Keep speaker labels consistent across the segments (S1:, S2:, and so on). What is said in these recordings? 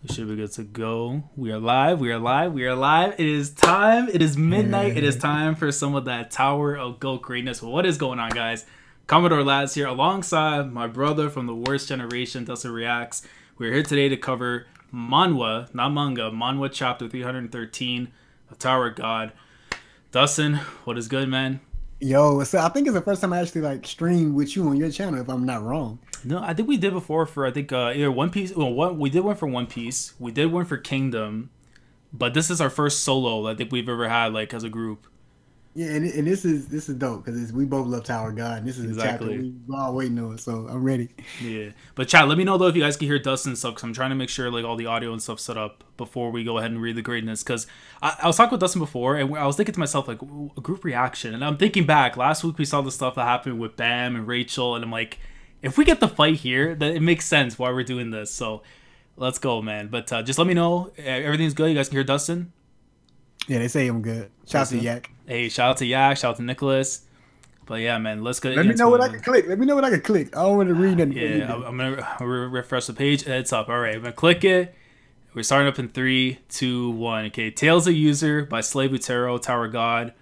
S1: We should be good to go. We are live. We are live. We are live. It is time. It is midnight. It is time for some of that Tower of Goat greatness. What is going on, guys? Commodore Lads here alongside my brother from the worst generation, Dustan Reacts. We're here today to cover manhwa, not manga, manhwa chapter 313 of Tower of God. Dustin, what is good, man?
S2: Yo, so I think it's the first time I actually streamed with you on your channel, if I'm not wrong.
S1: No, I think we did before for either One Piece. Well, we did one for One Piece. We did one for Kingdom, but this is our first solo I think we've ever had as a group.
S2: Yeah, and this is dope because we both love Tower of God. And this is exactly a chapter we're all waiting on, so I'm ready.
S1: Yeah, but chat, let me know though if you guys can hear Dustin and stuff, because I'm trying to make sure all the audio and stuff set up before we go ahead and read the greatness. Because I was talking with Dustin before, and I was thinking to myself a group reaction, and I'm thinking back last week we saw the stuff that happened with Baam and Rachel, and I'm like, if we get the fight here, then it makes sense why we're doing this. So let's go, man. But just let me know everything's good. You guys can hear Dustin.
S2: Yeah, they say I'm good. Shout out to Yak.
S1: Hey, shout out to Yak. Shout out to Nicholas. But yeah, man, let's go.
S2: Let me know what I can click. Let me know what I can click. I don't want to read anything.
S1: Yeah, I'm gonna refresh the page. It's up. All right, I'm gonna click it. We're starting up in 3, 2, 1. Okay, Tales of User by Slave Utero, Tower of God.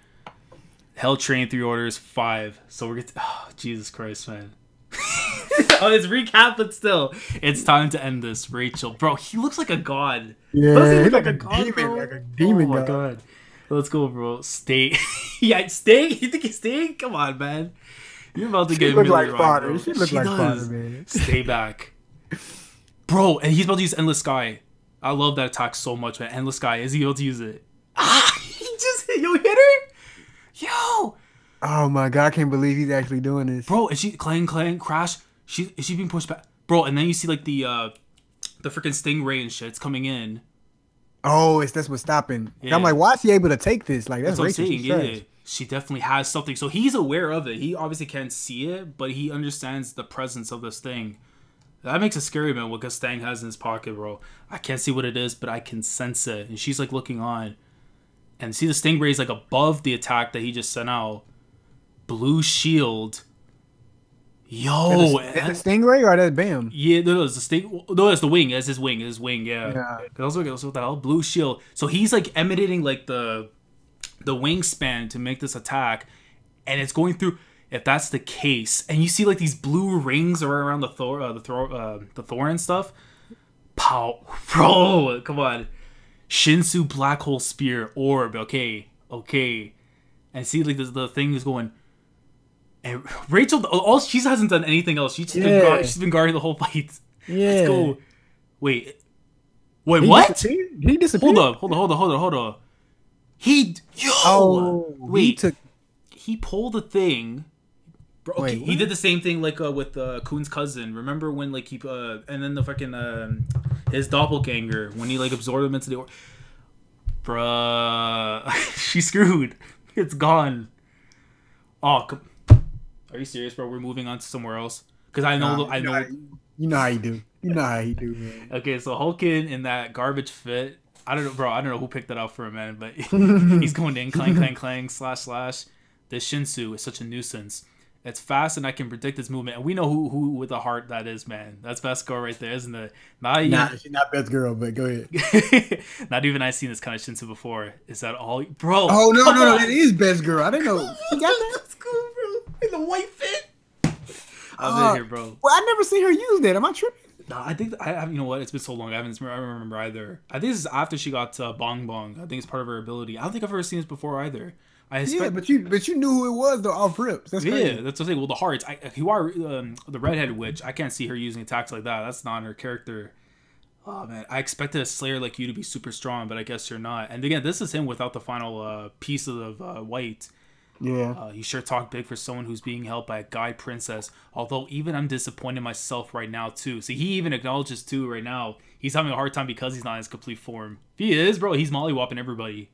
S1: Hell Train 3 orders 5. So we're gonna. Oh, Jesus Christ, man. Oh, it's recap, but still, it's time to end this. Rachel, bro, he looks like a god.
S2: Yeah,
S1: doesn't he
S2: look
S1: look
S2: like a
S1: god,
S2: demon,
S1: bro?
S2: like a demon.
S1: Oh my god. Let's go, bro. Stay. Yeah, stay. You think he's staying? Come on, man. You're about to get
S2: look
S1: really
S2: like
S1: wrong,
S2: father.
S1: bro.
S2: She look like father, man.
S1: Stay back, bro. And he's about to use Endless Sky. I love that attack so much, man. Endless Sky. Is he able to use it? Ah! He just hit her. Yo.
S2: Oh my god! I can't believe he's actually doing this,
S1: bro. And she clang crash. Is she being pushed back, bro? And then you see the freaking stingray and shit's coming in.
S2: Oh, that's what's stopping.
S1: Yeah.
S2: I'm like, why is he able to take this? That's
S1: what I'm saying.
S2: Yeah,
S1: she definitely has something. So he's aware of it. He obviously can't see it, but he understands the presence of this thing. That makes it scary, man. What Dustan has in his pocket, bro. I can't see what it is, but I can sense it. And she's looking on, and see the stingray is above the attack that he just sent out. Blue shield. Yo,
S2: is that stingray or that Baam?
S1: Yeah, no, it's the sting. No, it's the wing. It's his wing. His wing. Yeah. Cause I was like, what the hell? Blue shield. So he's emanating the wingspan to make this attack, and it's going through. If that's the case, and you see these blue rings around the thorn and stuff. Pow, bro, come on. Shinsu black hole spear orb. Okay, and see the thing is going. And Rachel, she hasn't done anything else. She's been guarding the whole fight.
S2: Yeah.
S1: Let's go. Wait, what?
S2: He disappeared?
S1: Hold on. Wait. He pulled a thing. Bro, okay, he did the same thing with Kun's cousin. Remember when he and then the fucking his doppelganger when he absorbed him into the bruh. She's screwed. It's gone. Oh, are you serious, bro? We're moving on to somewhere else because I know.
S2: You know how you do. You know how you do, man.
S1: Okay, so Hulkin in that garbage fit. I don't know, bro. I don't know who picked that out for him, man. But he's going in clang, slash. This Shinsu is such a nuisance. It's fast and I can predict its movement. And we know who with a heart that is, man. That's best girl right there, isn't it?
S2: Nah, she's not best girl, but go ahead.
S1: Not even I've seen this kind of Shinsu before. Is that all, bro?
S2: Oh no, that is best girl. I didn't know. You got that?
S1: That's cool, bro. In the white fit. I'm in here, bro.
S2: Well, I never seen her use that. Am I tripping?
S1: No, I think you know what? It's been so long. I don't remember either. I think this is after she got Bong Bong. I think it's part of her ability. I don't think I've ever seen this before either.
S2: Yeah, but you knew who it was though off rips. That's crazy.
S1: Yeah, that's what I'm saying. Well, the hearts. You are the redheaded witch. I can't see her using attacks like that. That's not her character. Oh man, I expected a Slayer like you to be super strong, but I guess you're not. And again, this is him without the final piece of white.
S2: Yeah.
S1: You sure talk big for someone who's being held by a guide princess. Although even I'm disappointed myself right now too. See, he even acknowledges too right now. He's having a hard time because he's not in his complete form. If he is, bro, he's mollywopping everybody.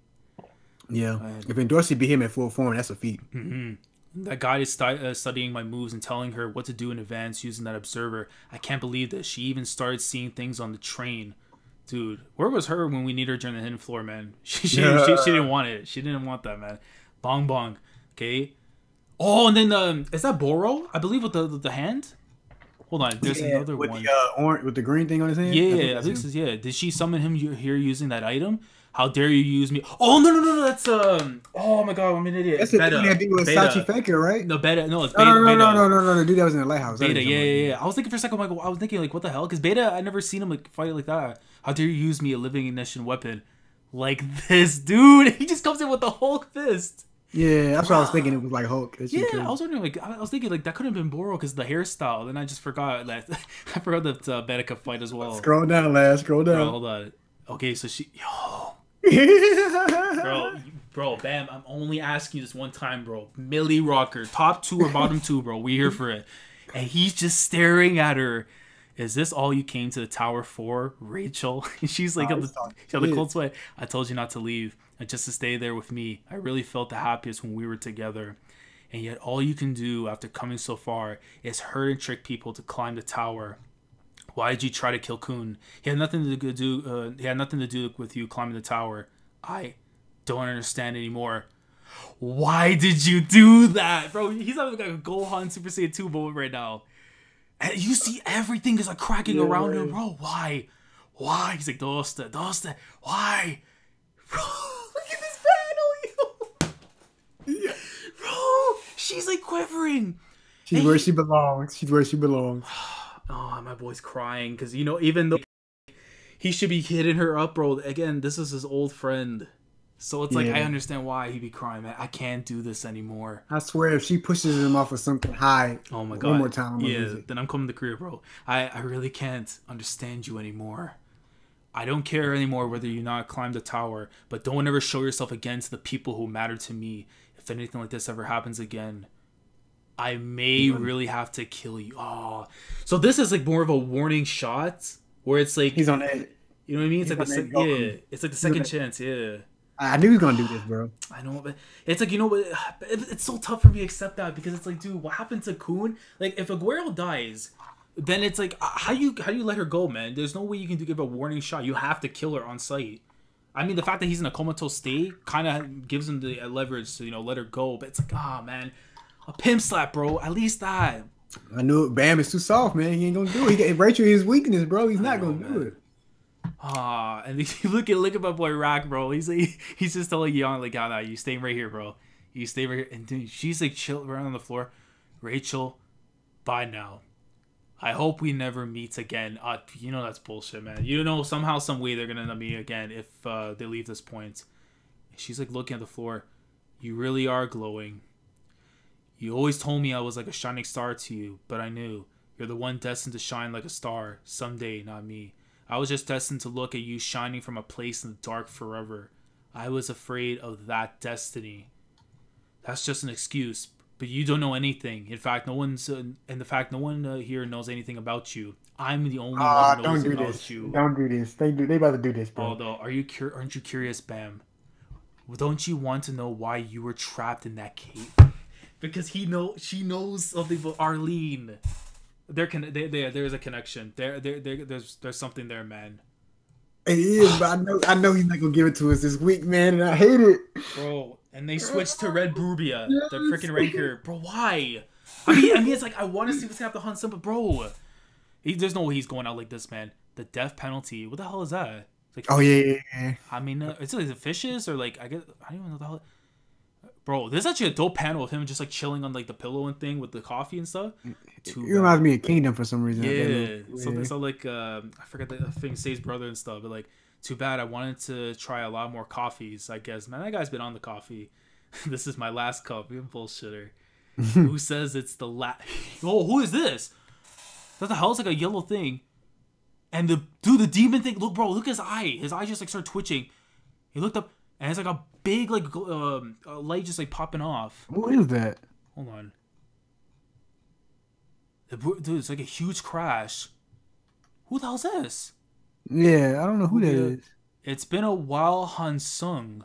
S2: Yeah. If Endorsi beat him in full form, that's a feat.
S1: That guide is studying my moves and telling her what to do in advance using that observer. I can't believe this. She even started seeing things on the train. Dude, where was her when we need her during the hidden floor, man? She didn't want it. She didn't want that, man. Bong Bong. Okay. Oh, and then is that Boro? I believe with the hand. Hold on, there's another
S2: with
S1: one.
S2: The orange with the green thing on his hand.
S1: Yeah, I think this is Did she summon him here using that item? How dare you use me? Oh no! That's Oh my god, I'm an idiot.
S2: That's the dude that dude with Sachi Faker, right?
S1: No, Beta. No, it's Beta.
S2: No, the dude that was in the lighthouse.
S1: Beta, yeah. I was thinking for a second, I was thinking like, what the hell? Because Beta, I never seen him like fight like that. How dare you use me, a living ignition weapon, like this, dude? He just comes in with the Hulk fist.
S2: Yeah, that's what I was thinking. It was like Hulk.
S1: I was wondering, like, I was thinking, like, that couldn't have been Boro because the hairstyle. Then I just forgot that I forgot that Beta could fight as well.
S2: Scroll down, lad. Scroll down.
S1: Bro, hold on. Okay, so bro, Bam. I'm only asking you this one time, bro. Millie Rocker, top 2 or bottom 2, bro. We here for it. And he's just staring at her. Is this all you came to the tower for, Rachel? She's like, on the cold sweat. I told you not to leave. And just to stay there with me. I really felt the happiest when we were together. And yet all you can do after coming so far is hurt and trick people to climb the tower. Why did you try to kill Kun? He had nothing to do with you climbing the tower. I don't understand anymore. Why did you do that? Bro, he's having like a Gohan Super Saiyan 2 moment right now. And you see everything is like cracking around him. Bro, why? He's like, Dustan, why? Bro, look at this panel, yo. Bro, she's like quivering.
S2: She's where she belongs.
S1: Oh, my boy's crying because, even though he should be hitting her up, bro, again, this is his old friend. So it's like, I understand why he'd be crying, man. I can't do this anymore.
S2: I swear, if she pushes him off of something high,
S1: oh my god,
S2: one more time,
S1: then I'm coming to Korea, bro. I really can't understand you anymore. I don't care anymore whether you not climb the tower, but don't ever show yourself again to the people who matter to me. If anything like this ever happens again, I may really have to kill you. Oh, so this is like more of a warning shot where it's like
S2: he's on edge.
S1: You know what I mean? It's like it's like the second chance. Yeah.
S2: I knew he was gonna do this, bro.
S1: I know, but it's like, it's so tough for me to accept that because it's like, dude, what happened to Kun? Like, if Aguero dies, then it's like, how you let her go, man? There's no way you can give a warning shot. You have to kill her on sight. I mean, the fact that he's in a comatose state kind of gives him the leverage to let her go. But it's like, man, a pimp slap, bro. At least that.
S2: I knew it. Bam is too soft, man. He ain't gonna do it. Rachel is his weakness, bro. He's not gonna do it.
S1: And you look at my boy Rack, bro. He's just telling Yon like, nah, you stay right here, bro. You stay right here. And dude, she's like chill around on the floor. Rachel, bye now. I hope we never meet again. That's bullshit, man. Somehow, some way they're gonna end up meeting again if they leave this point. She's like looking at the floor. You really are glowing. You always told me I was like a shining star to you, but I knew you're the one destined to shine like a star someday, not me. I was just destined to look at you shining from a place in the dark forever. I was afraid of that destiny. That's just an excuse, but you don't know anything. In fact, no one here knows anything about you. I'm the only one who knows about you.
S2: Don't do this. They about to do this, bro.
S1: Although, aren't you curious, Bam? Well, don't you want to know why you were trapped in that cave? Because she knows something about Arlene. There's a connection. There's something there, man.
S2: It is, but I know he's not gonna give it to us this week, man, and I hate it,
S1: bro. And they switched to Red Brubia, the freaking ranker, bro. Why? I mean, it's like I want to see what's gonna have to hunt some, but bro, there's no way he's going out like this, man. The death penalty. What the hell is that? Like,
S2: oh yeah.
S1: I mean, it's like the fishes or like I don't even know what the hell. Bro, there's actually a dope panel of him just like chilling on like the pillow and thing with the coffee and stuff.
S2: It reminds me of Kingdom for some reason.
S1: Yeah. So like I forget the thing says brother and stuff, but like too bad. I wanted to try a lot more coffees. I guess, man, that guy's been on the coffee. This is my last cup. You bullshitter. Who says it's the last? Oh, who is this? What the hell? It's like a yellow thing. And the demon thing. Look, bro, look at his eye. His eye just like started twitching. He looked up, and it's like a big like light just like popping off.
S2: What is that?
S1: Hold on. Dude, it's like a huge crash. Who the hell's this?
S2: Yeah, I don't know who that is.
S1: It's been a while, Han Sung.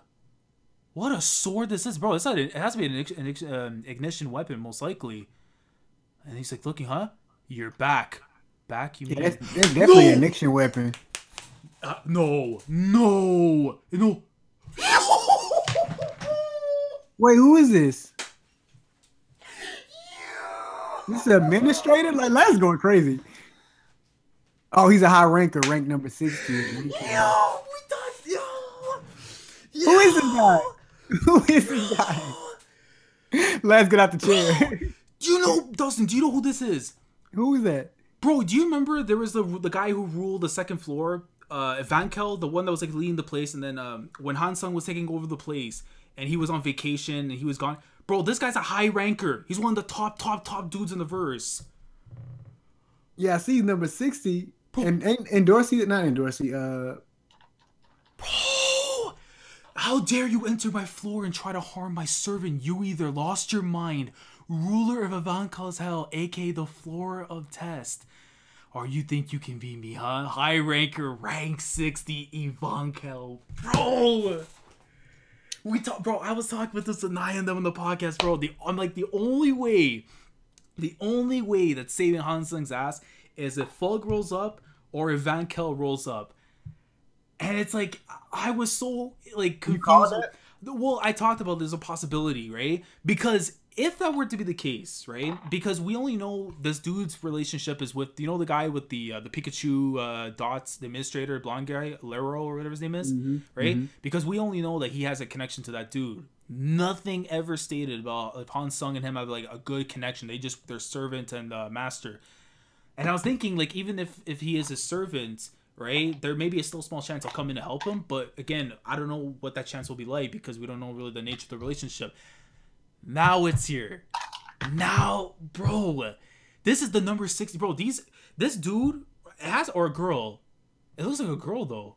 S1: What a sword this is, bro. It has to be an ignition weapon, most likely. And he's like, looking, huh? You're back. Back, you mean?
S2: That's definitely an ignition weapon.
S1: No.
S2: Wait, who is this? This is administrator? Like, let's go crazy. Oh, he's a high ranker, rank number 60.
S1: Yo, we thought, yo.
S2: Who is this guy? Who is this guy? Let's get out the chair.
S1: Do you know, Dustin, do you know who this is?
S2: Who is that?
S1: Bro, do you remember there was the guy who ruled the second floor? Vankel, the one that was like leading the place, and then when Han Sung was taking over the place, and he was on vacation, and he was gone. Bro, this guy's a high ranker. He's one of the top dudes in the verse.
S2: Yeah, I see number 60. Bro. And Dorsey, not in Dorsey,
S1: Bro! How dare you enter my floor and try to harm my servant? You either lost your mind, ruler of Ivankal's hell, aka the floor of test, or you think you can beat me, huh? High ranker, rank 60, Ivankel. Bro! Bro, I was talking with this Anaya and them on the podcast, bro. I'm like, the only way that's saving Han Sung's ass is if Fug rolls up or if Vankel rolls up. And it's like, I was so like confused. Well, I talked about there's a possibility, right? Because if that were to be the case, right? Because we only know this dude's relationship is with, you know, the guy with the Pikachu dots, the administrator, blonde guy, Lero or whatever his name is, right? Mm-hmm. Because we only know that he has a connection to that dude. Nothing ever stated about if Han Sung and him have like a good connection. They're servant and master. And I was thinking, like, even if he is his servant, right, there may be a still small chance I'll come in to help him. But again, I don't know what that chance will be like because we don't know really the nature of the relationship. Now it's here. Now, bro, this is the number 60. Bro, this dude has, or a girl. It looks like a girl, though.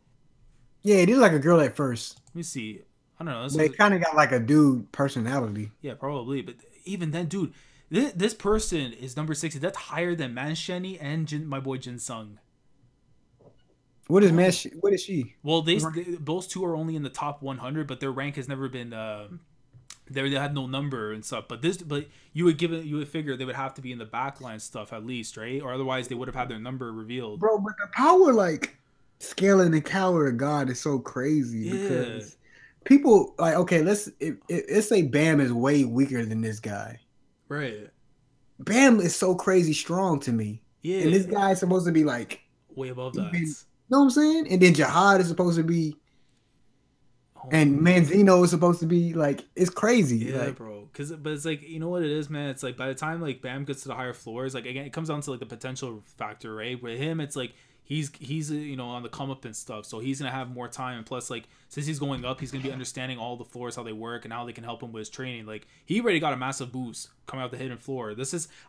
S2: Yeah, it is like a girl at first.
S1: Let me see. I don't know.
S2: They kind of got like a dude personality.
S1: Yeah, probably. But even then, dude, this person is number 60. That's higher than Man Sheni and my boy Jin Sung.
S2: What is What is she?
S1: Well, those two are only in the top 100, but their rank has never been. They had no number and stuff, but you would figure they would have to be in the backline stuff at least, right? Or otherwise they would have had their number revealed.
S2: Bro, but the power, like scaling the power of God is so crazy because people like, okay, let's say Baam is way weaker than this guy,
S1: right?
S2: Baam is so crazy strong to me, and this guy is supposed to be like
S1: way above that.
S2: You know what I'm saying? And then Jihad is supposed to be. And Manzino is supposed to be like, it's crazy.
S1: Yeah, like, bro. But it's like, you know what it is, man? It's like by the time like Baam gets to the higher floors, like again, it comes down to like the potential factor, right? With him, it's like he's you know, on the come up and stuff, so he's gonna have more time. And plus, like since he's going up, he's gonna be understanding all the floors, how they work, and how they can help him with his training. Like he already got a massive boost coming out the hidden floor.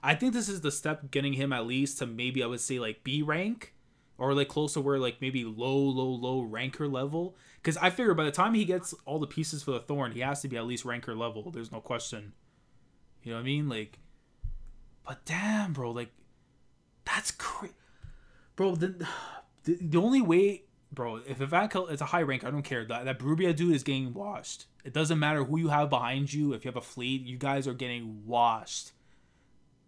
S1: I think this is the step getting him at least to maybe I would say like B rank, or like close to where like maybe low ranker level. Because I figure by the time he gets all the pieces for the Thorn, he has to be at least ranker level. There's no question. You know what I mean? Like, but damn, bro, like, that's crazy. Bro, the only way, bro, if Ivanka is a high rank, I don't care. That Berubia dude is getting washed. It doesn't matter who you have behind you. If you have a fleet, you guys are getting washed.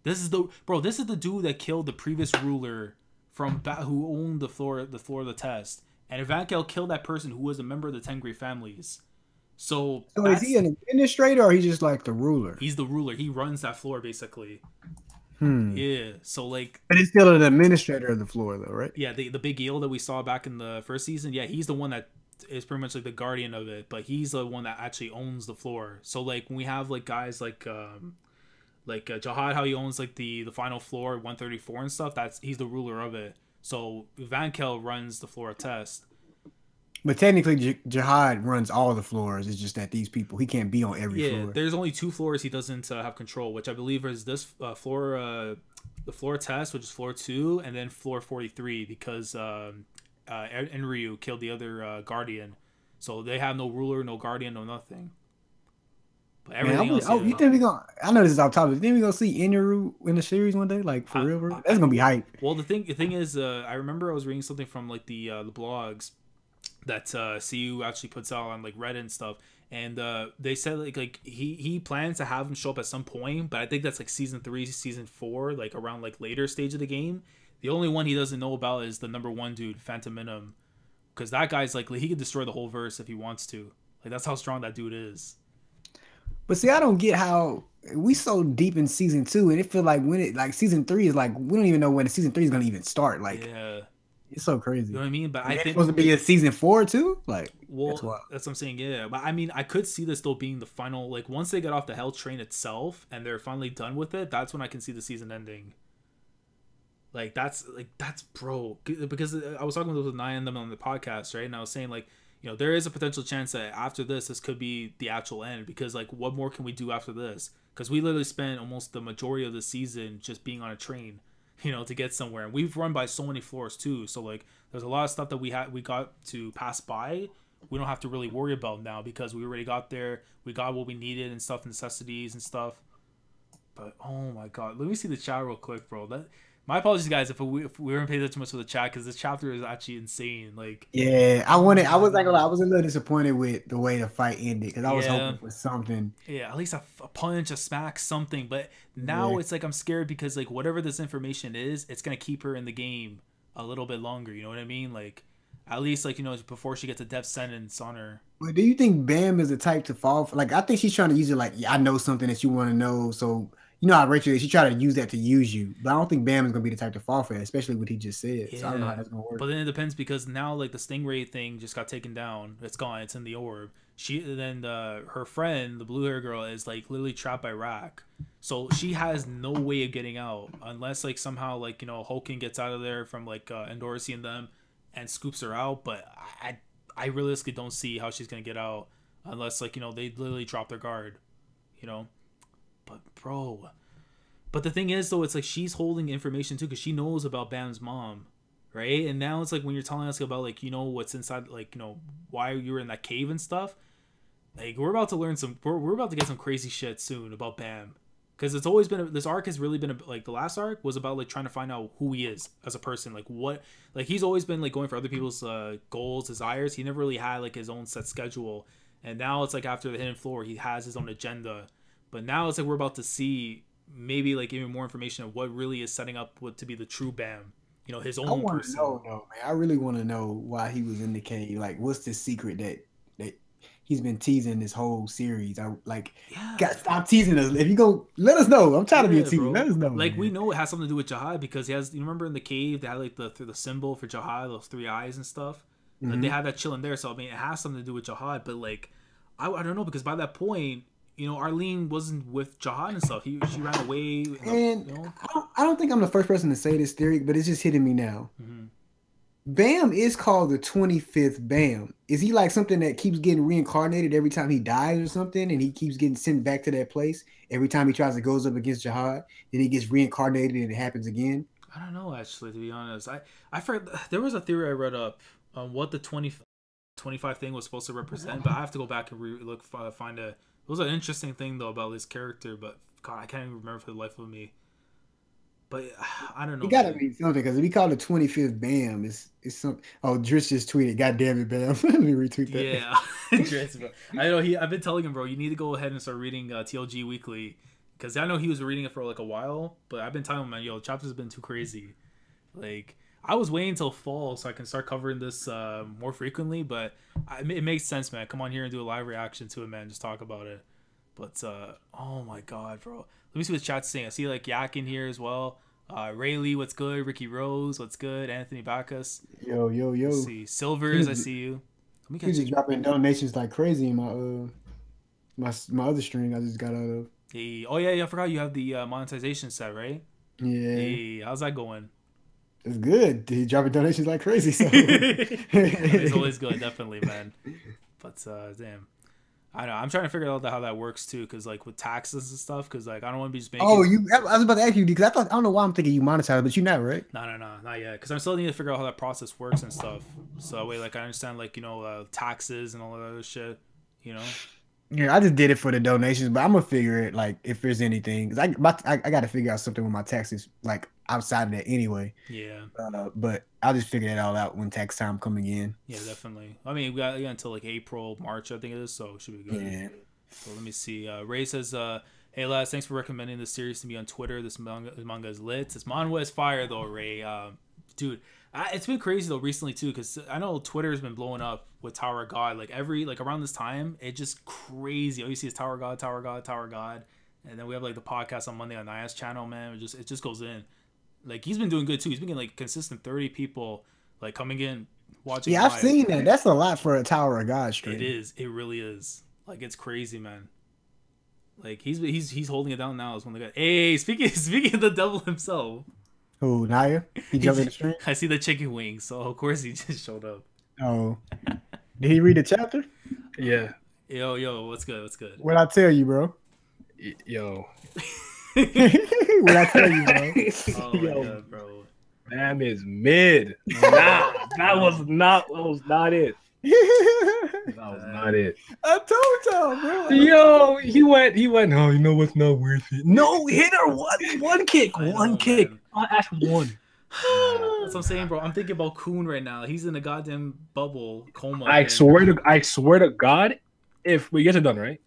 S1: This is the dude that killed the previous ruler who owned the floor of the test. And Ivankel killed that person who was a member of the 10 Great Families. So
S2: is he an administrator or he's just like the ruler?
S1: He's the ruler. He runs that floor basically. Yeah. So like,
S2: but he's still an administrator of the floor though, right?
S1: Yeah. The big eel that we saw back in the first season. Yeah, he's the one that is pretty much like the guardian of it, but he's the one that actually owns the floor. So like when we have like guys like Jihad, how he owns like the final floor 134 and stuff, he's the ruler of it. So Vankel runs the floor of test.
S2: But technically, Jihad runs all the floors. It's just that these people, he can't be on every floor.
S1: Yeah, there's only 2 floors he doesn't have control, which I believe is this floor, the floor test, which is floor 2, and then floor 43, because Enryu killed the other guardian. So they have no ruler, no guardian, no nothing. But everything else.
S2: You think we gonna? I know this is off topic. You think we gonna see Enryu in the series one day? Like for real? That's gonna be hype.
S1: Well, the thing is, I remember I was reading something from like the blogs that CU actually puts out on like Reddit and stuff, and they said like he plans to have him show up at some point, but I think that's like season 3, season 4, like around like later stage of the game. The only one he doesn't know about is the number 1 dude, Phantom Minim, because that guy's like he could destroy the whole verse if he wants to. Like that's how strong that dude is.
S2: But see, I don't get how we so deep in season 2, and it feel like when it like season 3 is like we don't even know when season 3 is gonna even start. Like
S1: Yeah.
S2: it's so
S1: You know
S2: crazy.
S1: what I mean? But
S2: And
S1: I
S2: then it's
S1: think,
S2: supposed to be a season 4 too. Like that's
S1: well,
S2: wild.
S1: that's what I'm saying. Yeah, but I mean, I could see this though being the final. Like once they get off the hell train itself and they're finally done with it, that's when I can see the season ending. That's bro. Because I was talking with Nine and them on the podcast, right? And I was saying like, there is a potential chance that after this could be the actual end. Because like, what more can we do after this? Because we literally spent almost the majority of the season just being on a train, to get somewhere. And we've run by so many floors too. So like, there's a lot of stuff that we got to pass by. We don't have to really worry about now because we already got there. We got what we needed and stuff, necessities and stuff. But oh my god, let me see the chat real quick, bro. My apologies, guys, if we weren't paying too much for the chat because this chapter is actually insane. Like,
S2: Yeah, I wanted. I was like, I was a little disappointed with the way the fight ended because I was
S1: yeah,
S2: hoping for something.
S1: yeah, at least a punch, a smack, something. But now
S2: Yeah.
S1: it's like I'm scared because like whatever this information is, it's gonna keep her in the game a little bit longer. You know what I mean? Like, at least like before she gets a death sentence on her.
S2: But do you think Bam is the type to fall for? Like, I think she's trying to use it. Like, yeah, I know something that you want to know, so you know how Rachel is. She try to use that to use you, but I don't think Bam is gonna be the type to fall for that, especially what he just said. So I don't know how
S1: Yeah,
S2: that's gonna work.
S1: but then it depends because now like the stingray thing just got taken down. It's gone. It's in the orb. Her friend, the blue hair girl, is like literally trapped by Rack. So she has no way of getting out unless like somehow like Hulkin gets out of there from like Endorsi and them and scoops her out. But I realistically don't see how she's gonna get out unless like they literally drop their guard. You know, but bro. But the thing is, though, it's like she's holding information too because she knows about Bam's mom, right? And now it's like when you're telling us about like what's inside, like why you were in that cave and stuff. Like we're about to learn some, we're about to get some crazy shit soon about Bam, because it's always been this arc has really been like the last arc was about like trying to find out who he is as a person, like what, like he's always been like going for other people's goals, desires. He never really had like his own set schedule, and now it's like after the Hidden Floor, he has his own agenda. But now it's like we're about to see maybe like even more information of what really is setting up what to be the true Bam, his
S2: I
S1: own
S2: want to
S1: person.
S2: know, though, man. I really want to know why he was in the cave. Like, what's the secret that he's been teasing this whole series? I like,
S1: Yeah,
S2: got stop teasing us. If you go, let us know. I'm trying to be a
S1: yeah,
S2: teaser.
S1: bro.
S2: Let us know,
S1: Like we
S2: man.
S1: know it has something to do with Jihad because he has. You remember in the cave they had like the symbol for Jihad, those three eyes and stuff. Like they
S2: Hmm.
S1: had that chilling there, so I mean it has something to do with Jihad. But like, I don't know because by that point, Arlene wasn't with Jihad and stuff. She ran away.
S2: And I don't think I'm the first person to say this theory, but it's just hitting me now.
S1: Mhm.
S2: Bam is called the 25th Bam. Is he like something that keeps getting reincarnated every time he dies or something, and he keeps getting sent back to that place every time he tries to goes up against Jihad, then he gets reincarnated and it happens again?
S1: I don't know actually, to be honest. I forgot there was a theory I read up on what the 25 thing was supposed to represent, but I have to go back and look find a. It was an interesting thing though about this character, but God, I can't even remember for the life of me. But I don't
S2: It
S1: know,
S2: gotta
S1: man.
S2: be something because if we call it 25th Bam, it's something. Oh, Drish just tweeted, "God damn it, Bam!" Let me retweet that.
S1: Yeah, bro. I know I've been telling him, bro. You need to go ahead and start reading TLG Weekly because I know he was reading it for like a while, but I've been telling him, man, yo, chapters have been too crazy. Like I was waiting until fall so I can start covering this more frequently, but it makes sense, man. Come on here and do a live reaction to it, man. Just talk about it. But oh my god, bro. Let me see what the chat's saying. I see like Yak in here as well. Rayleigh, what's good? Ricky Rose, what's good? Anthony Bacchus.
S2: Yo, yo,
S1: Let's
S2: yo.
S1: see.
S2: He
S1: Silvers,
S2: was,
S1: I see you. Let me
S2: he was
S1: catch.
S2: just dropping donations like crazy in my other stream I just got out of.
S1: Hey, oh yeah, I forgot you have the monetization set, right?
S2: Yeah,
S1: Hey, how's that going?
S2: it's good. He dropping donations like crazy. So
S1: It's always good, definitely, man. But damn, I know. I'm trying to figure out how that works too, because like with taxes and stuff, because like I don't want to be just
S2: oh,
S1: making.
S2: I was about to ask you because I don't know why I'm thinking you monetize, but you're not, right?
S1: No, not yet. Because I'm still need to figure out how that process works and stuff. So that way, like I understand, like taxes and all that other shit. You know.
S2: Yeah, I just did it for the donations, but I'm gonna figure it like if there's anything because I got to figure out something with my taxes like outside of that anyway.
S1: Yeah.
S2: But I'll just figure that all out when tax time coming in.
S1: Yeah, definitely. I mean, we got until like April, March, I think it is, so it should be good.
S2: Yeah.
S1: So let me see. Ray says, "Hey lads, thanks for recommending this series to me on Twitter. This manga is lit. This manhwa is fire though, Ray. dude. It's been crazy though recently too, because I know Twitter has been blowing up with Tower of God. Like around this time, it just crazy. All you see is Tower of God, Tower of God, Tower of God, and then we have like the podcast on Monday on Naya's channel. Man, it just goes in. Like he's been doing good too. He's been getting like consistent 30 people like coming in watching.
S2: Yeah, I've seen that. That's a lot for a Tower of God stream.
S1: It is. It really is. Like it's crazy, man. Like he's holding it down now. Is one of the guys. Hey, speaking of the devil himself.
S2: Who, Naya? He jumped in the stream?
S1: I see the chicken wings, so of course he just showed up.
S2: Oh. Did he read the chapter?
S3: Yeah.
S1: Yo, what's good?
S2: What'd I tell you, bro?
S3: Yo.
S2: What'd I tell you, bro?
S1: Oh my God, bro.
S3: Baam is mid. That was not it. That was not it.
S2: I told y'all, bro.
S3: Yo, he went. Oh, you know what's not worth it? No, hit her one kick. One kick. I'll ask one.
S1: That's what I'm saying, bro. I'm thinking about Kuhn right now. He's in a goddamn bubble coma.
S3: I swear to God, if we get it done, right?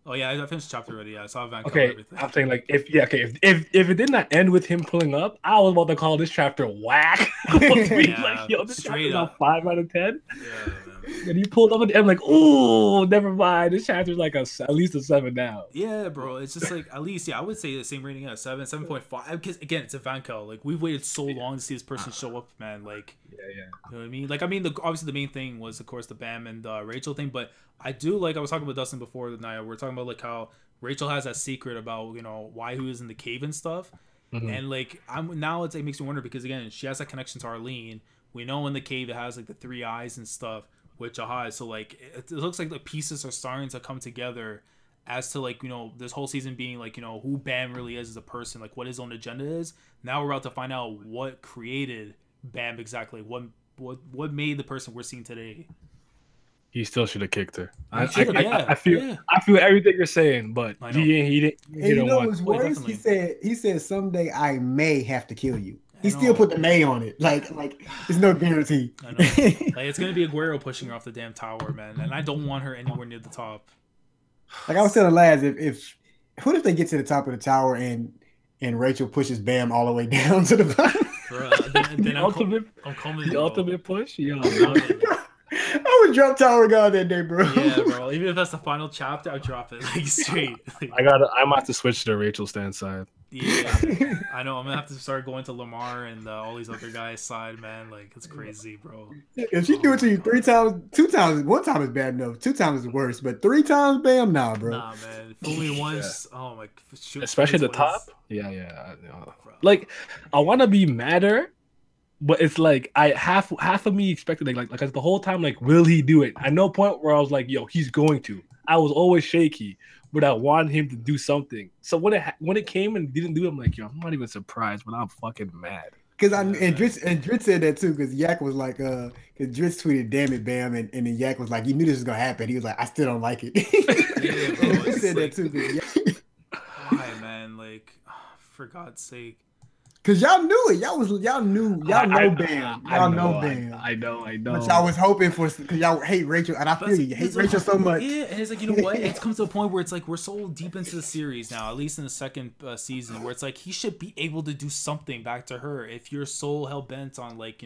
S1: Oh yeah, I finished the chapter already. Yeah, I saw Van.
S3: Okay, everything. I'm saying like if it did not end with him pulling up, I was about to call this chapter whack. Like, yo, this chapter is a 5 out of 10. Yeah, man. And he pulled up at the end like, oh, never mind. This chapter's like at least a 7 now.
S1: Yeah, bro. It's just like at least, I would say the same rating at 7.5. Because again, it's a Vankel. Like we've waited so long to see this person show up, man. Like,
S3: yeah.
S1: You know what I mean? Like, obviously the main thing was of course the Baam and Rachel thing, but I do like I was talking with Dustin before the night. We're talking about like how Rachel has that secret about why he was in the cave and stuff, and like it makes me wonder because again she has that connection to Arlene. We know in the cave it has like the 3 eyes and stuff. With Jahai, so like it looks like the pieces are starting to come together as to like this whole season being like who Baam really is as a person, like what his own agenda is. Now we're about to find out what created Baam exactly, what made the person we're seeing today.
S3: He still should have kicked her. I feel everything you're saying, but he didn't.
S2: You know what's worse? He said someday I may have to kill you. He still put the may on it. Like there's no guarantee.
S1: I know. Like it's gonna be Aguero pushing her off the damn tower, man. And I don't want her anywhere near the top.
S2: Like I was telling Laz, what if they get to the top of the tower and Rachel pushes Baam all the way down to the bottom?
S1: Then
S3: the ultimate push? Yo,
S2: I would drop Tower God that day, bro.
S1: Yeah, bro. Even if that's the final chapter, I'd drop it like straight. Like,
S3: I'm about to switch to Rachel Stan's side.
S1: Yeah, I know. I'm gonna have to start going to Lamar and all these other guys' side, man. Like it's crazy, bro.
S2: If she do it to you 3 times, 2 times, 1 time is bad enough. 2 times is worse, but 3 times, Baam, nah, bro.
S1: Nah, man. If only once. Yeah. Oh my. Shoot,
S3: especially the top. Yeah. Like I want to be madder. But it's like half of me expected like the whole time like will he do it? At no point where I was like, yo, he's going to. I was always shaky, but I wanted him to do something. So when it came and didn't do it, I'm like, yo, I'm not even surprised, but I'm fucking mad.
S2: Because and Dritz said that too. Because Yak was like, because Dritz tweeted, "Damn it, Baam," and then Yak was like, "You knew this was gonna happen." He was like, "I still don't like it."
S1: Yeah, bro.
S2: Dritz said that too.
S1: Why, man? Like, for God's sake.
S2: Cause y'all knew it. Y'all know Baam. Y'all know Baam.
S3: I know.
S2: But y'all was hoping for, cause y'all hate Rachel, and I feel you hate Rachel so much.
S1: Yeah, and it's like, you know what? It comes to a point where it's like we're so deep into the series now, at least in the second season, where it's like he should be able to do something back to her. If you're so hell bent on like,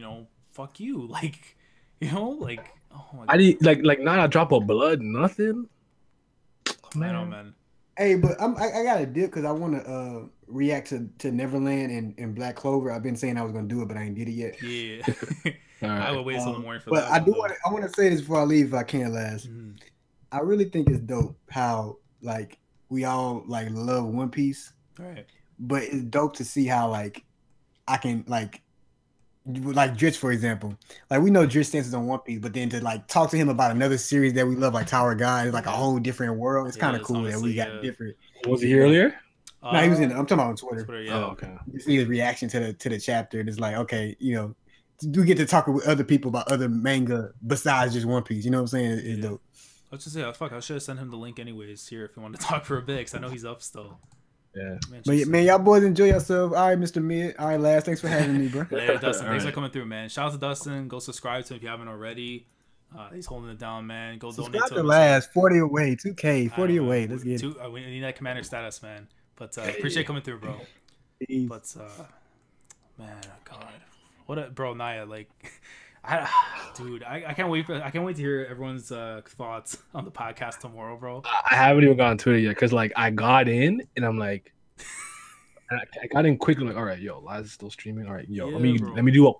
S1: fuck you, like, like, oh my God.
S3: I need like not a drop of blood, nothing.
S1: I know, man.
S2: Hey, but I got a dip because I want to react to Neverland and Black Clover. I've been saying I was gonna do it, but I ain't did it yet.
S1: Yeah, right. I will wait till the morning for
S2: but
S1: that.
S2: But I want to say this before I leave, if I can, last. Mm-hmm. I really think it's dope how like we all like love One Piece,
S1: right?
S2: But it's dope to see how like I can like Dritz, for example. Like we know Dritz stances on One Piece, but then to like talk to him about another series that we love, like Tower of God, is like a whole different world. It's kind of cool that we got different.
S3: Was he earlier?
S2: No, he was in. I'm talking about on Twitter.
S1: Yeah.
S3: Oh, okay.
S2: You see his reaction to the chapter, and it's like, okay, we get to talk with other people about other manga besides just One Piece. You know what I'm saying? It's dope.
S1: I was just saying, fuck, I should have sent him the link anyways here if you want to talk for a bit, because I know he's up still.
S3: Yeah.
S2: Man, y'all boys enjoy yourself. All right, Mr. Mid. All right, Last. Thanks for having me, bro.
S1: Later, Dustin. Thanks for coming through, man. Shout out to Dustin. Go subscribe to him if you haven't already. He's holding it down, man. Go donate to him.
S2: Last 40 away, 2K, 40 away. Let's get it.
S1: We need that commander status, man. But appreciate coming through, bro. But man, God, bro, Naya, like, dude, I can't wait to hear everyone's thoughts on the podcast tomorrow, bro.
S3: I haven't even gone on Twitter yet because like I got in and I'm like, I got in quickly. Like, all right, yo, Laz still streaming. All right, yo, let me do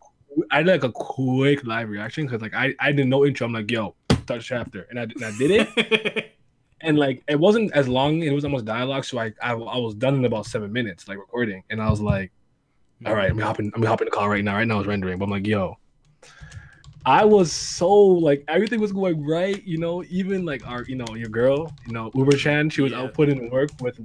S3: I did like a quick live reaction because like I didn't know intro. I'm like, yo, start chapter, and I did it. And like it wasn't as long, it was almost dialogue, so I was done in about 7 minutes, like recording, and I was like, all right, I'm hopping the call right now. Right now it's rendering, but I'm like, yo, I was so like everything was going right, you know, even like our, you know, your girl, you know, Uber Chan, she was out putting work with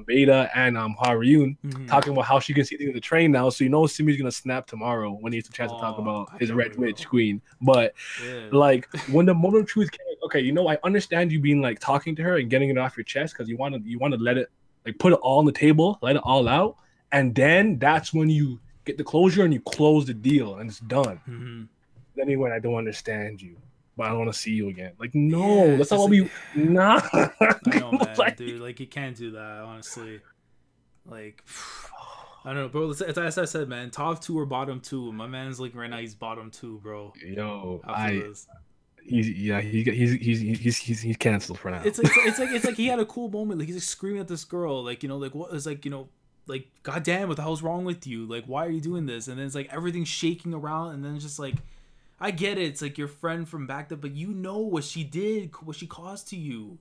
S3: Beta and Haryun talking about how she can see things in the train now, so you know Simi's gonna snap tomorrow when he has a chance to talk about his Red Witch Queen. But like when the moment of truth came, okay, you know, I understand you being like talking to her and getting it off your chest because you want to let it like put it all on the table, let it all out, and then that's when you get the closure and you close the deal and it's done. Then he went, I don't understand you, but I don't want to see you again. Like, no, that's not what we. Nah,
S1: I know, man, like, dude. Like, you can't do that, honestly. Like, I don't know, bro. As I said, man, top 2 or bottom 2. My man's like right now, he's bottom 2, bro.
S3: Yo, he's canceled for now.
S1: It's like he had a cool moment. Like he's like screaming at this girl, like, you know, like what is like, you know, like, goddamn, what the hell's wrong with you? Like, why are you doing this? And then it's like everything's shaking around, and then it's just like, I get it. It's like your friend from back then, but you know what she did, what she caused to you,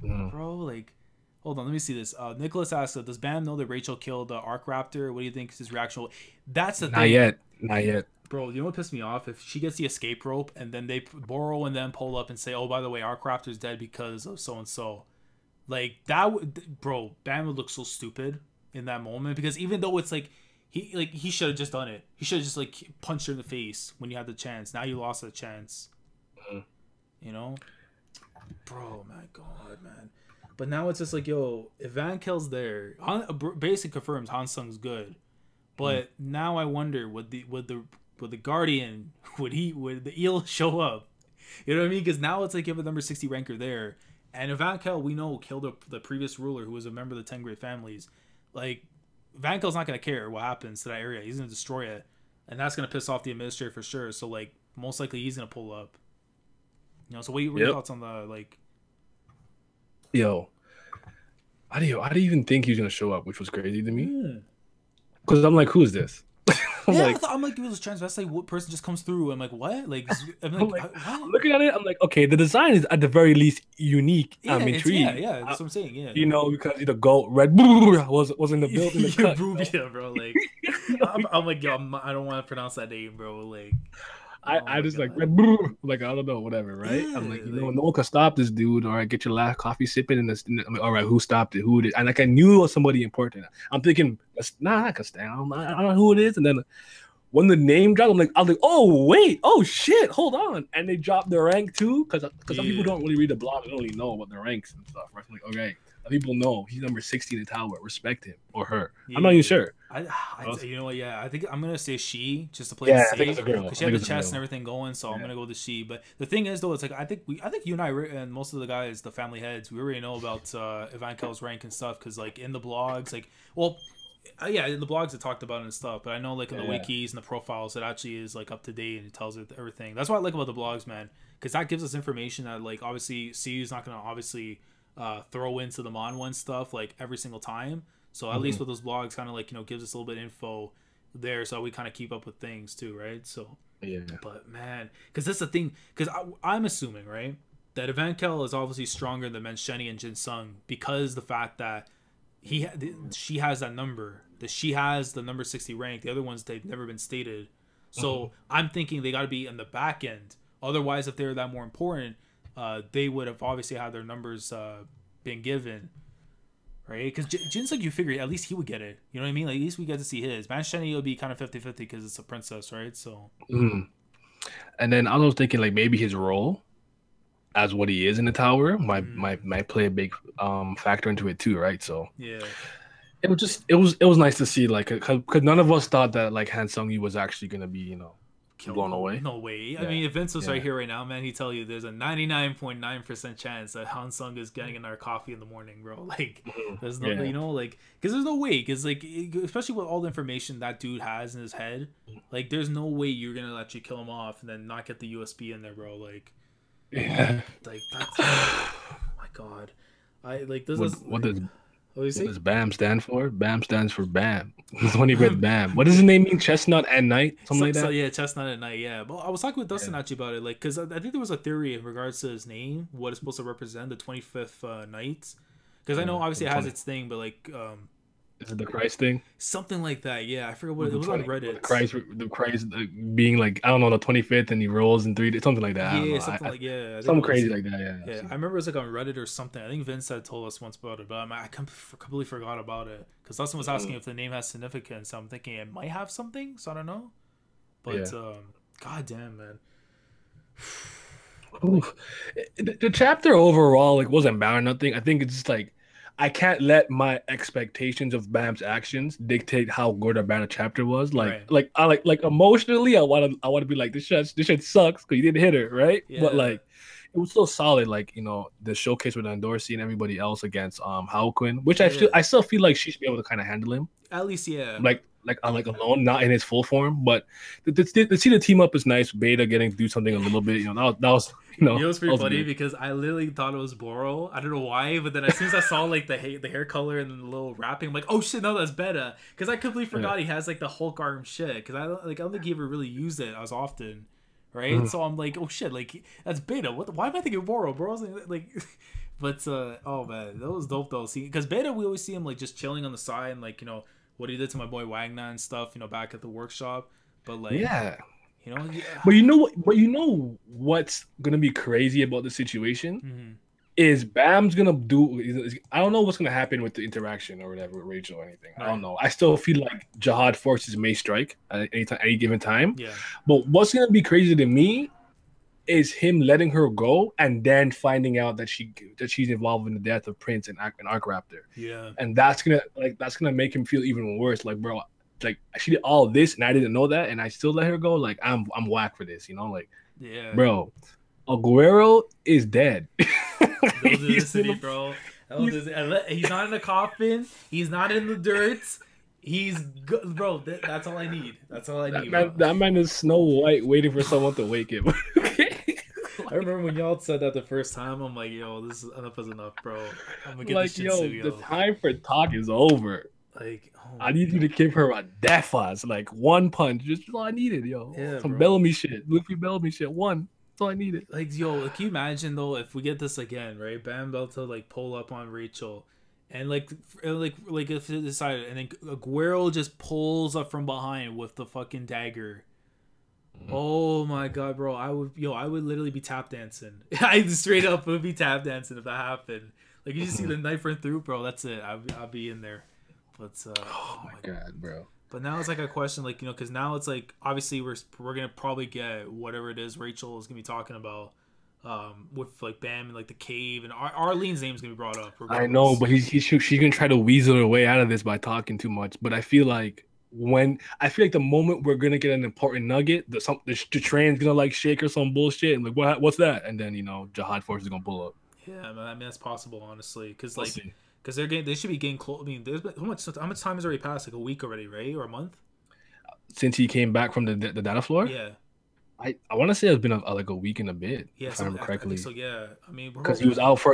S1: bro. Like, hold on, let me see this. Nicholas asks, does Baam know that Rachel killed Arc Raptor? What do you think is his reaction? That's the thing.
S3: Not yet.
S1: Bro, you know what pissed me off? If she gets the escape rope and then they borrow and then pull up and say, oh, by the way, Arc Raptor's dead because of so-and-so. Like, that bro, Baam would look so stupid in that moment because even though it's like, he should have just done it. He should have just like punched her in the face when you had the chance. Now you lost the chance. You know, bro. My God, man. But now it's just like, yo, if Van Kel's there, basically confirms Han Sung's good. But now I wonder, would the Guardian, would the Eel show up? You know what I mean? Because now it's like you have a number 60 ranker there, and if Van Kel, we know, killed the previous ruler who was a member of the 10 Great Families. Like, Van Kel's not going to care what happens to that area. He's going to destroy it. And that's going to piss off the administrator for sure. So, like, most likely he's going to pull up. You know, so what are your thoughts on the, like...
S3: Yo, I didn't even think he was going to show up, which was crazy to me. Because I'm like, who is this?
S1: I'm like, it was transvestite. What person just comes through? I'm like, what? Like, I'm like
S3: looking at it, I'm like, okay, the design is at the very least unique. I'm intrigued.
S1: Yeah, that's what I'm saying. Yeah,
S3: you know, because the goat red was in the building.
S1: Yeah, bro. Like, I'm like, yo, I don't want to pronounce that name, bro. Like,
S3: I just like red, like I don't know, whatever, right? Yeah, I'm like, you know, no one can stop this dude. All right, get your last coffee sipping in this. I'm like, all right, who stopped it? Who did? And like, I knew it was somebody important. I'm thinking, not Castan. I don't know who it is. And then when the name dropped, I was like, oh wait, oh shit, hold on. And they dropped the rank too, because some people don't really read the blog. They don't really know about the ranks and stuff. Right? I'm like, okay. People know he's number 60 in the tower. Respect him or her. Yeah. I'm not even sure.
S1: You know what? Yeah, I think I'm gonna say she just to play it safe. I think it's a girl because she had the chest and everything going. So I'm gonna go with she. But the thing is, though, it's like I think you and I and most of the guys, the family heads, we already know about Ivan Kel's rank and stuff because like in the blogs, like in the blogs it talked about it and stuff. But I know like in the wikis and the profiles, it actually is like up to date and it tells it everything. That's what I like about the blogs, man, because that gives us information that like obviously CU's not gonna obviously throw into the Mon one stuff like every single time. So at least with those blogs kind of like, you know, gives us a little bit of info there so we kind of keep up with things too, right? So but man, because that's the thing, because I'm assuming, right, that Ivan Kel is obviously stronger than Mensheni and Jin Sung because the fact that she has that number, that she has the number 60 rank. The other ones, they've never been stated. So I'm thinking they got to be in the back end. Otherwise, if they're that more important, they would have obviously had their numbers been given, right? Because Jin Sung, you figure at least he would get it. You know what I mean? Like, at least we get to see his. Mensheni would be kind of 50-50 because it's a princess, right? So.
S3: And then I was thinking like maybe his role as what he is in the tower might play a big factor into it too, right? So it was nice to see, like, because none of us thought that like Han Sung-yi was actually gonna be, you know, blown away.
S1: No way. I mean, if Vince was right here right now, man, he'd tell you there's a 99.9% chance that Han Sung is getting in our coffee in the morning, bro. Like, there's no, you know, like, because there's no way, because like, especially with all the information that dude has in his head, like, there's no way you're gonna let you kill him off and then not get the USB in there, bro. Like, like that's, oh my god, I like this is
S3: what does.
S1: What does
S3: BAM stand for? BAM stands for BAM. It's when he read BAM. What does his name mean? Chestnut at night? Something like that?
S1: So, yeah, Chestnut at night, yeah. Well, I was talking with Dustan actually about it, like, because I think there was a theory in regards to his name, what it's supposed to represent, the 25th Nights. Because I know, obviously, it has its thing, but, like...
S3: is it the Christ thing?
S1: Something like that, yeah. I forget what it was on Reddit.
S3: The Christ being, like, I don't know, the 25th, and he rolls in 3 days, something like that.
S1: Yeah, something
S3: crazy like that, yeah.
S1: I remember it was, like, on Reddit or something. I think Vince had told us once about it, but I completely forgot about it. Because Dustin was asking if the name has significance, so I'm thinking it might have something, so I don't know. But, god damn, man.
S3: The chapter overall, like, wasn't bad or nothing. I think it's just, like, I can't let my expectations of Bam's actions dictate how good or bad a chapter was. Like, like emotionally, I want to be like, this shit sucks because you didn't hit her, right? Yeah. But like, it was so solid. Like, you know, the showcase with Dorsey and everybody else against Howquin, which I still feel like she should be able to kind of handle him.
S1: At least, yeah.
S3: Like alone, not in his full form, but to see the team up is nice. Beta getting to do something a little bit, you know, that was. You know,
S1: it was pretty funny because I literally thought it was Boro. I don't know why, but then as soon as I saw like the hair color and the little wrapping, I'm like, oh shit, no, that's Beta. Because I completely forgot he has like the Hulk arm shit. Because I don't think he ever really used it as often, right? So I'm like, oh shit, like that's Beta. Why am I thinking Boro? Boro's like, but oh man, that was dope though. See, because Beta, we always see him like just chilling on the side and like, you know, what he did to my boy Wagner and stuff, you know, back at the workshop. But like, you know,
S3: but you know what's gonna be crazy about the situation is Bam's gonna do. I don't know what's gonna happen with the interaction or whatever with Rachel or anything. I don't know. I still feel like Jihad forces may strike at any given time. Yeah. But what's gonna be crazy to me is him letting her go and then finding out that she's involved in the death of Prince and Arc Raptor. Yeah. And that's gonna make him feel even worse. Like, bro. Like, she did all this and I didn't know that and I still let her go. Like, I'm whack for this, you know? Like, yeah, bro, Aguero is dead.
S1: He's not in a coffin. He's not in the dirt. He's good, bro. That's all I need. That's all I need.
S3: That man is Snow White waiting for someone to wake him.
S1: I remember when y'all said that the first time. I'm like, yo, this is enough, bro. I'm gonna get this shit yo.
S3: The time for talk is over.
S1: Like,
S3: I need you to give her a death like one punch. Just all I needed, yo. Yeah, some Bellamy shit, Luffy Bellamy shit. One. That's all I needed.
S1: Like, yo, can you imagine though if we get this again, right? Bam Bell to like pull up on Rachel, and like if they decided, and then Aguero just pulls up from behind with the fucking dagger. Oh my god, bro! I would literally be tap dancing. I straight up would be tap dancing if that happened. Like, you just see the knife run through, bro. That's it. I'll be in there. But
S3: oh my god, bro.
S1: But now it's like a question, like, you know, because now it's like obviously we're gonna probably get whatever it is Rachel is gonna be talking about, with like Bam and like the cave, and Arlene's name's gonna be brought up.
S3: Regardless. I know, but she's gonna try to weasel her way out of this by talking too much. But I feel like the moment we're gonna get an important nugget, the train's gonna like shake or some bullshit, and like what's that? And then, you know, Jihad Force is gonna pull up.
S1: Yeah, I mean that's possible, honestly, because like. Because they should be getting close. I mean, there's been how much time has already passed? Like a week already, right? Or a month?
S3: Since he came back from the data floor?
S1: Yeah.
S3: I want to say it's been like a week and a bit.
S1: Yeah,
S3: if I remember correctly.
S1: I think so yeah, I mean,
S3: because he was out for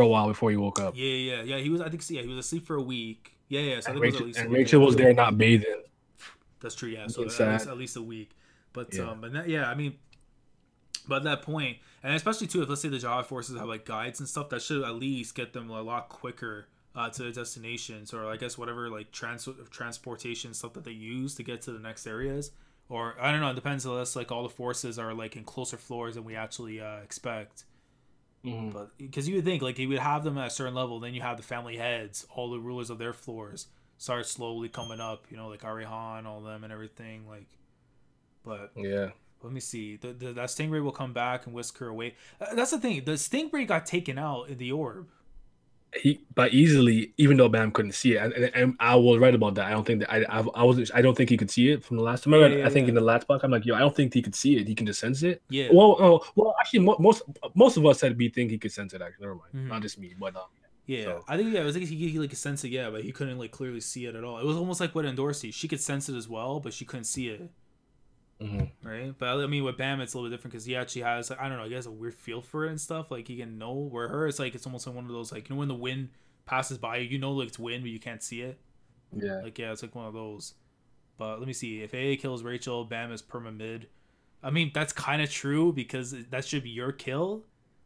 S3: a while before he woke up.
S1: Yeah. He was. I think so. Yeah, he was asleep for a week. Yeah. So
S3: I think Rachel was there not bathing.
S1: That's true. Yeah. So at least a week. But I mean. But at that point, and especially too, if let's say the Jihad forces have like guides and stuff, that should at least get them a lot quicker to the destinations, or I guess whatever like transportation stuff that they use to get to the next areas. Or I don't know, it depends unless like all the forces are like in closer floors than we actually expect. Mm-hmm. But because you would think like you would have them at a certain level, then you have the family heads, all the rulers of their floors start slowly coming up. You know, like Arihan, all them and everything. Like, but
S3: yeah.
S1: Let me see. That Stingray will come back and whisk her away. That's the thing. The Stingray got taken out in the orb.
S3: but easily, even though Bam couldn't see it, and I was right about that. I don't think that I don't think he could see it from the last time. I think in the last podcast, I'm like, yo, I don't think he could see it. He can just sense it.
S1: Yeah.
S3: Well, actually, most of us said we think he could sense it. Actually, never mind, not just me, but
S1: yeah. So. I think it was like he like sense it, yeah, but he couldn't like clearly see it at all. It was almost like what Dorsey, she could sense it as well, but she couldn't see it. Right, but I mean with Bam it's a little bit different because he actually has, I don't know, he has a weird feel for it and stuff. Like he can know where her, it's like it's almost like one of those, like, you know, when the wind passes by you, know, like it's wind but you can't see it.
S3: Yeah,
S1: like, yeah, it's like one of those. But let me see, if AA kills Rachel, Bam is perma mid. I mean that's kind of true because that should be your kill,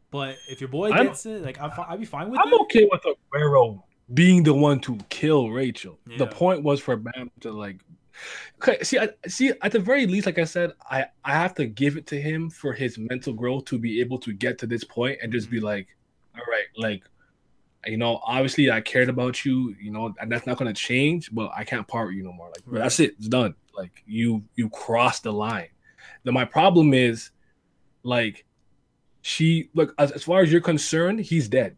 S1: but if your boy gets it, like I'd be fine with it.
S3: I'm okay with Aguero being the one to kill Rachel. The point was for Bam to like. Okay, see, at the very least, like I said, I have to give it to him for his mental growth to be able to get to this point and just be like, all right, like, you know, obviously I cared about you, you know, and that's not gonna change, but I can't part with you no more. Like, that's it, it's done. Like, you crossed the line. Then my problem is, like, as far as you're concerned, he's dead.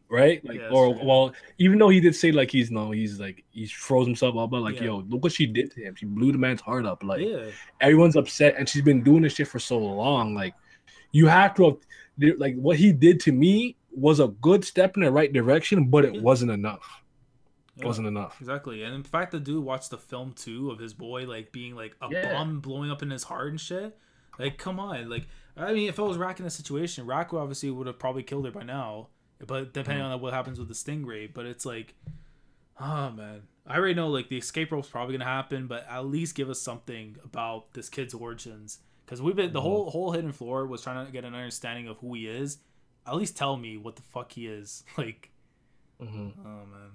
S3: Right, like, well, even though he did say like he's like he froze himself up, but like, yo, look what she did to him. She blew the man's heart up. Like, everyone's upset, and she's been doing this shit for so long. Like, you have to have, like, what he did to me was a good step in the right direction, but it wasn't enough. It wasn't enough.
S1: Exactly, and in fact, the dude watched the film too of his boy like being like a bomb blowing up in his heart and shit. Like, come on, like, I mean, if I was Rack in a situation, Rack obviously would have probably killed her by now. But depending on what happens with the Stingray, but it's like, oh man, I already know like the escape rope's probably gonna happen, but at least give us something about this kid's origins, because we've been the whole Hidden Floor was trying to get an understanding of who he is. At least tell me what the fuck he is, like. Oh man,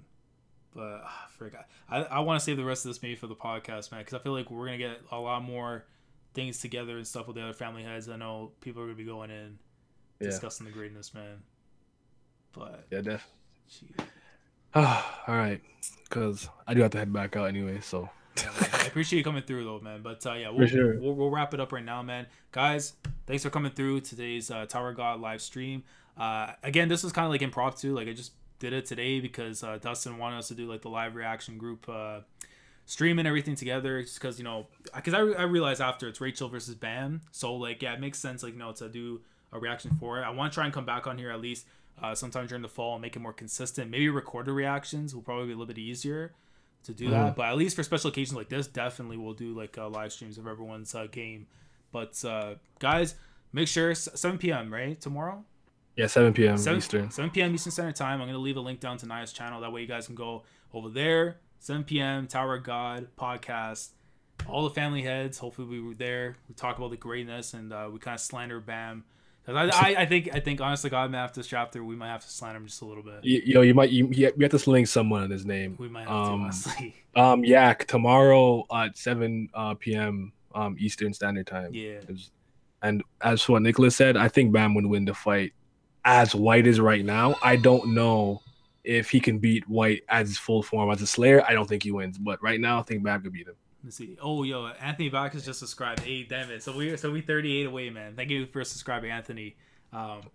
S1: but I forgot. I want to save the rest of this maybe for the podcast, man, because I feel like we're gonna get a lot more things together and stuff with the other family heads. I know people are gonna be going in discussing the greatness, man. But
S3: yeah, definitely. All right, because I do have to head back out anyway. So
S1: I appreciate you coming through though, man. But yeah, we'll wrap it up right now, man. Guys, thanks for coming through today's Tower God live stream. Again, this was kind of like impromptu. Like, I just did it today because Dustin wanted us to do like the live reaction group stream and everything together, just because, you know, because I realized after it's Rachel versus Bam, so like, yeah, it makes sense, like, you know, to do a reaction for it. I want to try and come back on here at least sometime during the fall and make it more consistent. Maybe recorded reactions will probably be a little bit easier to do that, but at least for special occasions like this, definitely we'll do like live streams of everyone's game. But guys, make sure 7 p.m. right tomorrow.
S3: Yeah, 7 p.m. Eastern.
S1: 7 p.m. Eastern Standard Time. I'm gonna leave a link down to Naya's channel. That way you guys can go over there. 7 p.m. Tower of God podcast. All the family heads. Hopefully we were there. We talk about the greatness and we kind of slander Bam. I think honestly, God, man, after this chapter, we might have to slander him just a little bit.
S3: You have to sling someone in his name.
S1: We might have to, honestly.
S3: Yak tomorrow at 7 p.m. Eastern Standard Time.
S1: Yeah.
S3: And as for what Nicholas said, I think Bam would win the fight. As White is right now, I don't know if he can beat White as his full form as a Slayer. I don't think he wins, but right now I think Bam could beat him.
S1: Let's see. Oh, yo, Anthony Bacchus just subscribed. Hey, damn it. So we 38 away, man. Thank you for subscribing, Anthony.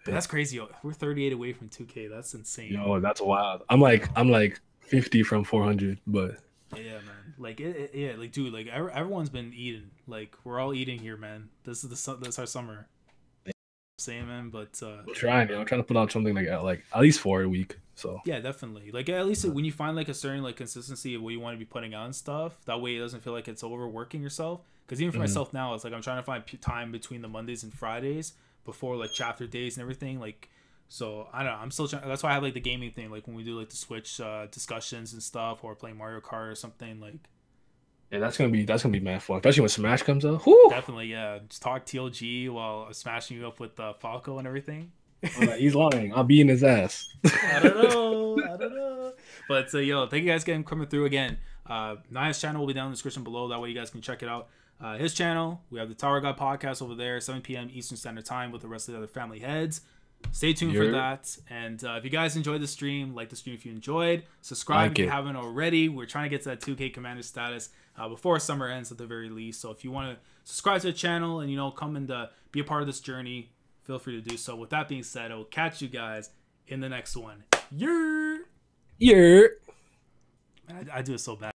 S1: That's crazy. Yo. We're 38 away from 2K. That's insane.
S3: Yo, that's wild. I'm like 50 from 400, but
S1: yeah, man. Like yeah, like dude, like everyone's been eating. Like we're all eating here, man. This is our summer. Same, man. But
S3: I'm trying to put out something like at least 4 a week. So
S1: yeah, definitely. Like at least when you find like a certain like consistency of what you want to be putting out and stuff, that way it doesn't feel like it's overworking yourself. Because even for myself now, it's like I'm trying to find time between the Mondays and Fridays before like chapter days and everything. Like, so I don't know. I'm still trying. That's why I have like the gaming thing. Like when we do like the Switch discussions and stuff, or playing Mario Kart or something. Like,
S3: yeah, that's gonna be mad fun, especially when Smash comes out. Whew!
S1: Definitely, yeah. Just talk TLG while I'm smashing you up with Falco and everything.
S3: He's lying. I'll be in his ass.
S1: I don't know. But yo, thank you guys again for coming through again. Naya's channel will be down in the description below. That way you guys can check it out. His channel, we have the Tower God podcast over there, 7 p.m. Eastern Standard Time with the rest of the other family heads. Stay tuned for that. And if you guys enjoyed the stream, like the stream if you enjoyed. Subscribe if you haven't already. We're trying to get to that 2K commander status before summer ends at the very least. So if you want to subscribe to the channel and, you know, come and be a part of this journey, feel free to do so. With that being said, I will catch you guys in the next one. Yeah.
S3: Yeah.
S1: I do it so bad.